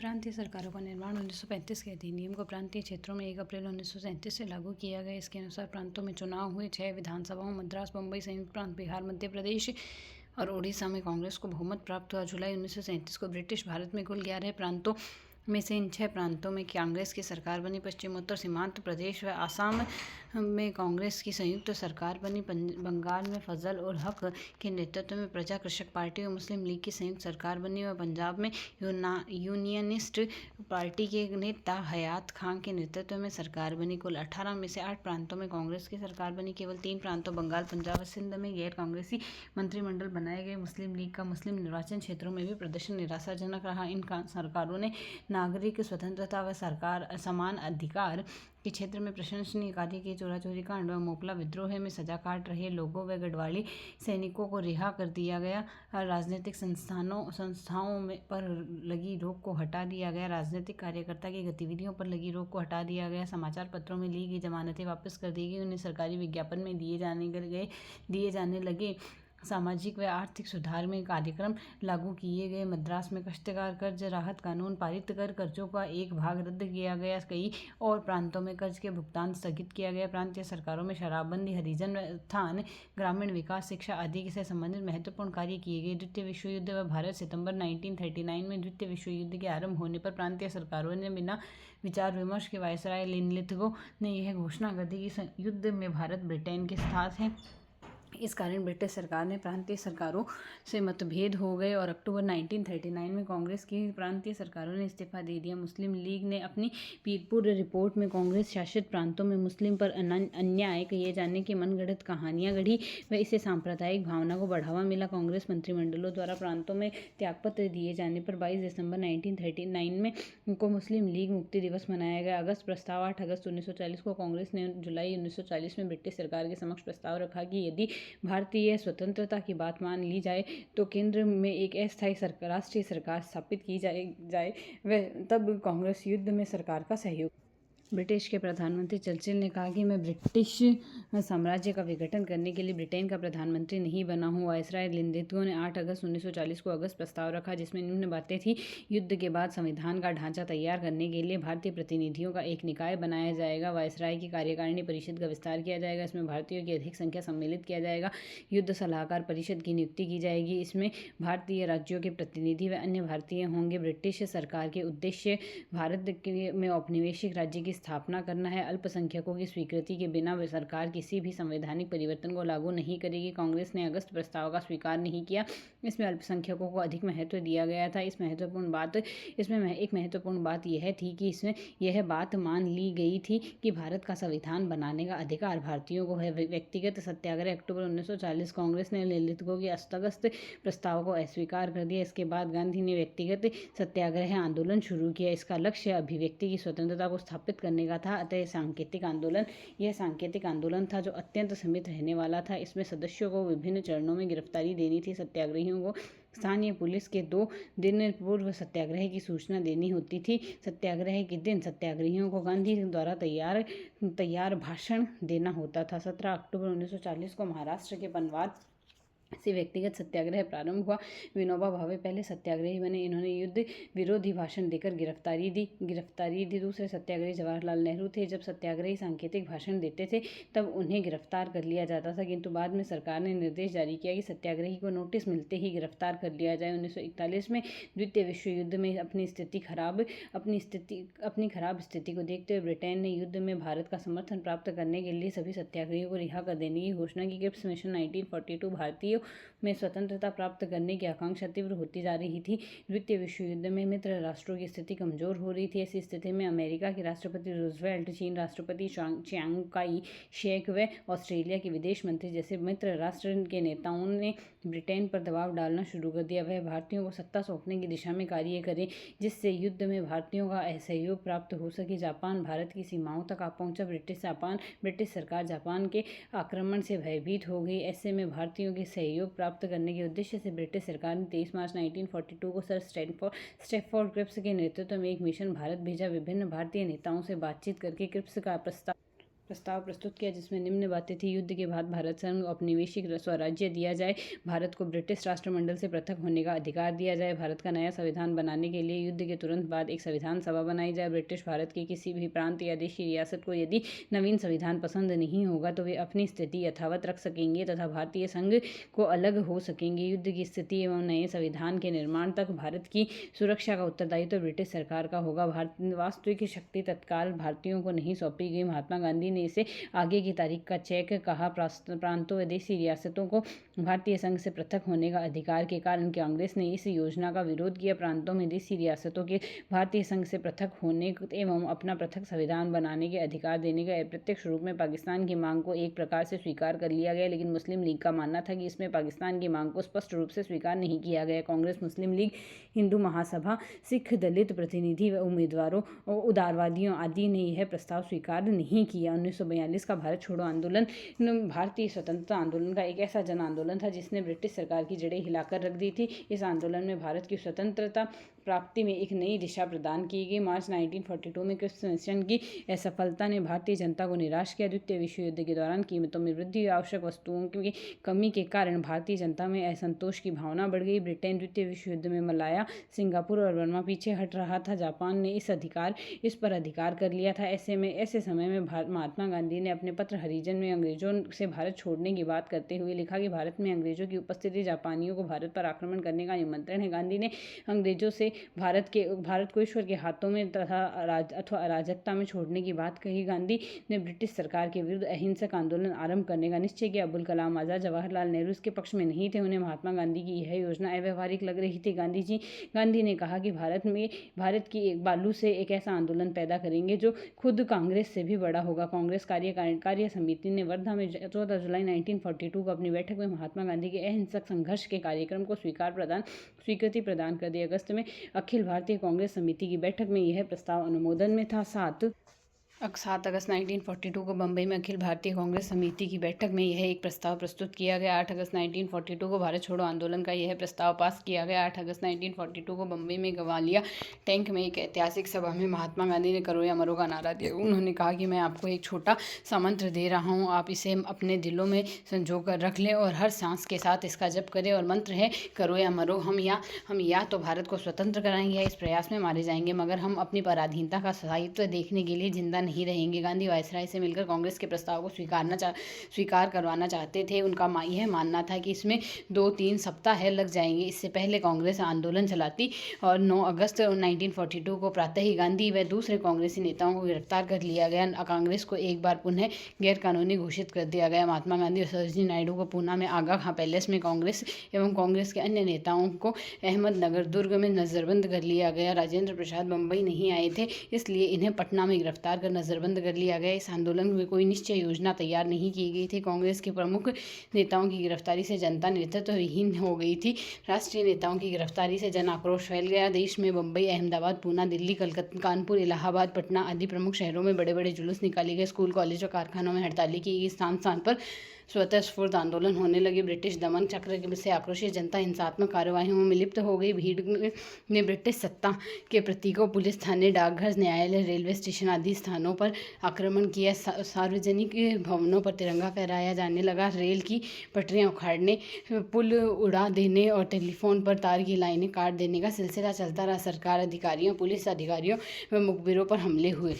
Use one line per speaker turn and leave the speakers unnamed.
प्रांतीय सरकारों का निर्माण 1935 के अधिनियम को प्रांतीय क्षेत्रों में 1 अप्रैल 1937 से लागू किया गया। इसके अनुसार प्रांतों में चुनाव हुए। 6 विधानसभाओं मद्रास, बम्बई, संयुक्त प्रांत, बिहार, मध्य प्रदेश और उड़ीसा में कांग्रेस को बहुमत प्राप्त हुआ। जुलाई 1937 को ब्रिटिश भारत में कुल 11 प्रांतों में से इन 6 प्रांतों में कांग्रेस की सरकार बनी। पश्चिमोत्तर सीमांत प्रदेश व आसाम में कांग्रेस की संयुक्त सरकार बनी। बंगाल में फजल उल हक के नेतृत्व में प्रजा कृषक पार्टी और मुस्लिम लीग की संयुक्त सरकार बनी व पंजाब में यूनियनिस्ट पार्टी के नेता हयात खान के नेतृत्व में सरकार बनी। कुल 18 में से 8 प्रांतों में कांग्रेस की सरकार बनी। केवल 3 प्रांतों बंगाल, पंजाब व सिंध में गैर कांग्रेसी मंत्रिमंडल बनाए गए। मुस्लिम लीग का मुस्लिम निर्वाचन क्षेत्रों में भी प्रदर्शन निराशाजनक रहा। इन सरकारों ने नागरिक स्वतंत्रता व सरकार समान अधिकार के क्षेत्र में प्रशंसनीय कार्य किए। चोरी कांड व मोपला विद्रोह में सजा काट रहे लोगों व गढ़वाली सैनिकों को रिहा कर दिया गया। राजनीतिक संस्थाओं पर लगी रोक को हटा दिया गया। राजनीतिक कार्यकर्ता की गतिविधियों पर लगी रोक को हटा दिया गया। समाचार पत्रों में ली गई जमानतें वापस कर दी गई। उन्हें सरकारी विज्ञापन में दिए जाने लगे। सामाजिक व आर्थिक सुधार में कार्यक्रम लागू किए गए। मद्रास में काश्तकार कर्ज राहत कानून पारित कर कर्जों का एक भाग रद्द किया गया। कई और प्रांतों में कर्ज के भुगतान स्थगित किया गया। प्रांतीय सरकारों में शराबबंदी, हरिजन उत्थान, ग्रामीण विकास, शिक्षा आदि से संबंधित महत्वपूर्ण कार्य किए गए। द्वितीय विश्व युद्ध व भारत सितंबर 1939 में द्वितीय विश्व युद्ध के आरंभ होने पर प्रांतीय सरकारों ने बिना विचार विमर्श के वायसराय लिनलिथगो ने यह घोषणा कर दी कि युद्ध में भारत ब्रिटेन के साथ है। इस कारण ब्रिटिश सरकार ने प्रांतीय सरकारों से मतभेद हो गए और अक्टूबर 1939 में कांग्रेस की प्रांतीय सरकारों ने इस्तीफा दे दिया। मुस्लिम लीग ने अपनी पूर्व रिपोर्ट में कांग्रेस शासित प्रांतों में मुस्लिम पर अन्याय किए जाने की मनगढ़ंत कहानियां गढ़ी व इससे सांप्रदायिक भावना को बढ़ावा मिला। कांग्रेस मंत्रिमंडलों द्वारा प्रांतों में त्यागपत्र दिए जाने पर 22 दिसंबर 1939 में को मुस्लिम लीग मुक्ति दिवस मनाया गया। अगस्त प्रस्ताव 8 अगस्त 1940 को कांग्रेस ने जुलाई 1940 में ब्रिटिश सरकार के समक्ष प्रस्ताव रखा कि यदि भारतीय स्वतंत्रता की बात मान ली जाए तो केंद्र में एक अस्थायी राष्ट्रीय सरकार स्थापित की जाए व तब कांग्रेस युद्ध में सरकार का सहयोग। ब्रिटिश के प्रधानमंत्री चर्चिल ने कहा कि मैं ब्रिटिश साम्राज्य का विघटन करने के लिए ब्रिटेन का प्रधानमंत्री नहीं बना हूँ। वायसराय लिनलिथगो ने 8 अगस्त 1940 को अगस्त प्रस्ताव रखा जिसमें निम्न बातें थी। युद्ध के बाद संविधान का ढांचा तैयार करने के लिए भारतीय प्रतिनिधियों का एक निकाय बनाया जाएगा। वायसराय की कार्यकारिणी परिषद का विस्तार किया जाएगा। इसमें भारतीयों की अधिक संख्या सम्मिलित किया जाएगा। युद्ध सलाहकार परिषद की नियुक्ति की जाएगी। इसमें भारतीय राज्यों के प्रतिनिधि व अन्य भारतीय होंगे। ब्रिटिश सरकार के उद्देश्य भारत में औपनिवेशिक राज्य की स्थापना करना है। अल्पसंख्यकों की स्वीकृति के बिना वे सरकार किसी भी संवैधानिक परिवर्तन को लागू नहीं करेगी। कांग्रेस ने अगस्त प्रस्ताव का स्वीकार नहीं किया। इसमें अल्पसंख्यकों को अधिक महत्व दिया गया था। इसमें एक महत्वपूर्ण बात यह थी कि इसमें यह बात मान ली गई थी कि भारत का संविधान बनाने का अधिकार भारतीयों को है। व्यक्तिगत सत्याग्रह अक्टूबर 1940 कांग्रेस ने लिनलिथगो के अगस्त प्रस्ताव को अस्वीकार कर दिया। इसके बाद गांधी ने व्यक्तिगत सत्याग्रह आंदोलन शुरू किया। इसका लक्ष्य अभिव्यक्ति की स्वतंत्रता को स्थापित करने का था। अतः यह सांकेतिक आंदोलन था जो अत्यंत सीमित रहने वाला था। इसमें सदस्यों को विभिन्न चरणों में गिरफ्तारी देनी थी। सत्याग्रहियों को स्थानीय पुलिस के 2 दिन पूर्व सत्याग्रह की सूचना देनी होती थी। सत्याग्रह के दिन सत्याग्रहियों को गांधी द्वारा तैयार भाषण देना होता था। 17 अक्टूबर 1940 को महाराष्ट्र के पनवार से व्यक्तिगत सत्याग्रह प्रारंभ हुआ। विनोबा भावे पहले सत्याग्रही बने। इन्होंने युद्ध विरोधी भाषण देकर गिरफ्तारी दी। दूसरे सत्याग्रही जवाहरलाल नेहरू थे। जब सत्याग्रही सांकेतिक भाषण देते थे तब उन्हें गिरफ्तार कर लिया जाता था, किंतु बाद में सरकार ने निर्देश जारी किया कि सत्याग्रही को नोटिस मिलते ही गिरफ्तार कर लिया जाए। 1941 में द्वितीय विश्व युद्ध में अपनी खराब स्थिति को देखते हुए ब्रिटेन ने युद्ध में भारत का समर्थन प्राप्त करने के लिए सभी सत्याग्रहियों को रिहा कर देने की घोषणा की। क्रिप्स मिशन 1942 भारतीयों में स्वतंत्रता प्राप्त करने की आकांक्षा तीव्र होती जा रही थी। द्वितीय विश्व युद्ध में मित्र राष्ट्रों की स्थिति कमजोर हो रही थी। ऐसी स्थिति में अमेरिका के राष्ट्रपति रूजवेल्ट, चीन राष्ट्रपति चियांग काई शेक व ऑस्ट्रेलिया के विदेश मंत्री जैसे मित्र राष्ट्र के नेताओं ने ब्रिटेन पर दबाव डालना शुरू कर दिया। वह भारतीयों को सत्ता सौंपने की दिशा में कार्य करें जिससे युद्ध में भारतीयों का सहयोग प्राप्त हो सके। जापान भारत की सीमाओं तक आ पहुंचा। ब्रिटिश सरकार जापान के आक्रमण से भयभीत हो गई। ऐसे में भारतीयों के सहयोग प्राप्त करने के उद्देश्य से ब्रिटिश सरकार ने 23 मार्च 1942 को सर स्टैफोर्ड क्रिप्स के नेतृत्व में एक मिशन भारत भेजा। विभिन्न भारतीय नेताओं से बातचीत करके क्रिप्स का प्रस्ताव प्रस्तुत किया, जिसमें निम्न बातें थी। युद्ध के बाद भारत संघ औपनिवेशिक स्वराज्य दिया जाए, भारत को ब्रिटिश राष्ट्रमंडल से पृथक होने का अधिकार दिया जाए, भारत का नया संविधान बनाने के लिए युद्ध के तुरंत बाद एक संविधान सभा बनाई जाए, ब्रिटिश भारत के किसी भी प्रांत या देशी रियासत को यदि नवीन संविधान पसंद नहीं होगा तो वे अपनी स्थिति यथावत रख सकेंगे तथा भारतीय संघ को अलग हो सकेंगे। युद्ध की स्थिति एवं नए संविधान के निर्माण तक भारत की सुरक्षा का उत्तरदायित्व ब्रिटिश सरकार का होगा। वास्तविक शक्ति तत्काल भारतीयों को नहीं सौंपी गई। महात्मा गांधी ने इसे आगे की तारीख का चेक कहा। प्रांतों व देशी रियासतों को भारतीय संघ से पृथक होने का अधिकार के कारण कांग्रेस ने इस योजना का विरोध किया। प्रांतों में देशी रियासतों के भारतीय संघ से पृथक होने एवं अपना पृथक संविधान बनाने के अधिकार देने का अप्रत्यक्ष रूप में पाकिस्तान की मांग को एक प्रकार से स्वीकार कर लिया गया, लेकिन मुस्लिम लीग का मानना था कि इसमें पाकिस्तान की मांग को स्पष्ट रूप से स्वीकार नहीं किया गया। कांग्रेस, मुस्लिम लीग, हिंदू महासभा, सिख दलित प्रतिनिधि व उम्मीदवारों और उदारवादियों आदि ने यह प्रस्ताव स्वीकार नहीं किया। 1942 का भारत छोड़ो आंदोलन भारतीय स्वतंत्रता आंदोलन का एक ऐसा जन आंदोलन था जिसने ब्रिटिश सरकार की जड़ें हिलाकर रख दी थी। इस आंदोलन में भारत की स्वतंत्रता प्राप्ति में एक नई दिशा प्रदान की गई। मार्च 1942 में क्रिप्स मिशन की असफलता ने भारतीय जनता को निराश किया। द्वितीय विश्व युद्ध के दौरान कीमतों में वृद्धि, आवश्यक वस्तुओं की कमी के कारण भारतीय जनता में असंतोष की भावना बढ़ गई। ब्रिटेन द्वितीय विश्व युद्ध में मलाया, सिंगापुर और बर्मा पीछे हट रहा था। जापान ने इस पर अधिकार कर लिया था। ऐसे समय में महात्मा गांधी ने अपने पत्र हरिजन में अंग्रेजों से भारत छोड़ने की बात करते हुए लिखा कि भारत में अंग्रेजों की उपस्थिति जापानियों को भारत पर आक्रमण करने का निमंत्रण है। गांधी ने अंग्रेजों से भारत को ईश्वर के हाथों में तथा अथवा अराजकता में छोड़ने की बात कही। गांधी ने ब्रिटिश सरकार के विरुद्ध अहिंसक आंदोलन आरंभ करने का निश्चय किया। अब्दुल कलाम आजाद, जवाहरलाल नेहरू इसके पक्ष में नहीं थे। उन्हें महात्मा गांधी की यह योजना अव्यवहारिक लग रही थी। गांधी ने कहा कि भारत की एक बालू से एक ऐसा आंदोलन पैदा करेंगे जो खुद कांग्रेस से भी बड़ा होगा। कांग्रेस कार्य समिति ने वर्धा में 14 जुलाई 1942 को अपनी बैठक में महात्मा गांधी के अहिंसक संघर्ष के कार्यक्रम को स्वीकृति प्रदान कर दी। अगस्त में अखिल भारतीय कांग्रेस समिति की बैठक में यह प्रस्ताव अनुमोदन में था। 7 अगस्त 1942 को बम्बई में अखिल भारतीय कांग्रेस समिति की बैठक में यह एक प्रस्ताव प्रस्तुत किया गया। 8 अगस्त 1942 को भारत छोड़ो आंदोलन का यह प्रस्ताव पास किया गया। 8 अगस्त 1942 को बम्बई में गवालिया टैंक में एक ऐतिहासिक सभा में महात्मा गांधी ने करो या मरो का नारा दिया। उन्होंने कहा कि मैं आपको एक छोटा सा मंत्र दे रहा हूँ, आप इसे अपने दिलों में संजो कर रख लें और हर सांस के साथ इसका जप करें। और मंत्र है करो या मरो। हम या तो भारत को स्वतंत्र कराएंगे या इस प्रयास में मारे जाएंगे, मगर हम अपनी पराधीनता का स्थायित्व देखने के लिए जिंदा नहीं रहेंगे। गांधी वायसराय से मिलकर कांग्रेस के प्रस्ताव को स्वीकार करवाना चाहते थे। उनका यह मानना था कि इसमें 2-3 सप्ताह लग जाएंगे। इससे पहले कांग्रेस आंदोलन चलाती और 9 अगस्त 1942 को प्रातः ही गांधी व दूसरे कांग्रेसी नेताओं को गिरफ्तार कर लिया गया। कांग्रेस को एक बार पुनः गैर कानूनी घोषित कर दिया गया। महात्मा गांधी और सरोजिनी नायडू को पूना में आगा खां पैलेस में कांग्रेस एवं कांग्रेस के अन्य नेताओं को अहमदनगर दुर्ग में नजरबंद कर लिया गया। राजेंद्र प्रसाद बम्बई नहीं आए थे, इसलिए इन्हें पटना में गिरफ्तार कर नजरबंद कर लिया गया। इस आंदोलन में कोई निश्चय योजना तैयार नहीं की गई थी। कांग्रेस के प्रमुख नेताओं की गिरफ्तारी से जनता नेतृत्वहीन हो गई थी। राष्ट्रीय नेताओं की गिरफ्तारी से जन आक्रोश फैल गया। देश में बम्बई, अहमदाबाद, पूना, दिल्ली, कलकत्ता, कानपुर, इलाहाबाद, पटना आदि प्रमुख शहरों में बड़े बड़े जुलूस निकाले गए। स्कूल, कॉलेज और कारखानों में हड़तालें की गई। स्थान स्थान पर स्वतः स्फूर्त आंदोलन होने लगे। ब्रिटिश दमन चक्र से आक्रोशित जनता हिंसात्मक कार्यवाहियों में लिप्त हो गई। भीड़ ने ब्रिटिश सत्ता के प्रतीकों, पुलिस थाने, डाकघर, न्यायालय, रेलवे स्टेशन आदि स्थानों पर आक्रमण किया। सार्वजनिक भवनों पर तिरंगा फहराया जाने लगा। रेल की पटरियां उखाड़ने, पुल उड़ा देने और टेलीफोन पर तार की लाइनें काट देने का सिलसिला चलता रहा। सरकार अधिकारियों, पुलिस अधिकारियों व मुखबिरों पर हमले हुए।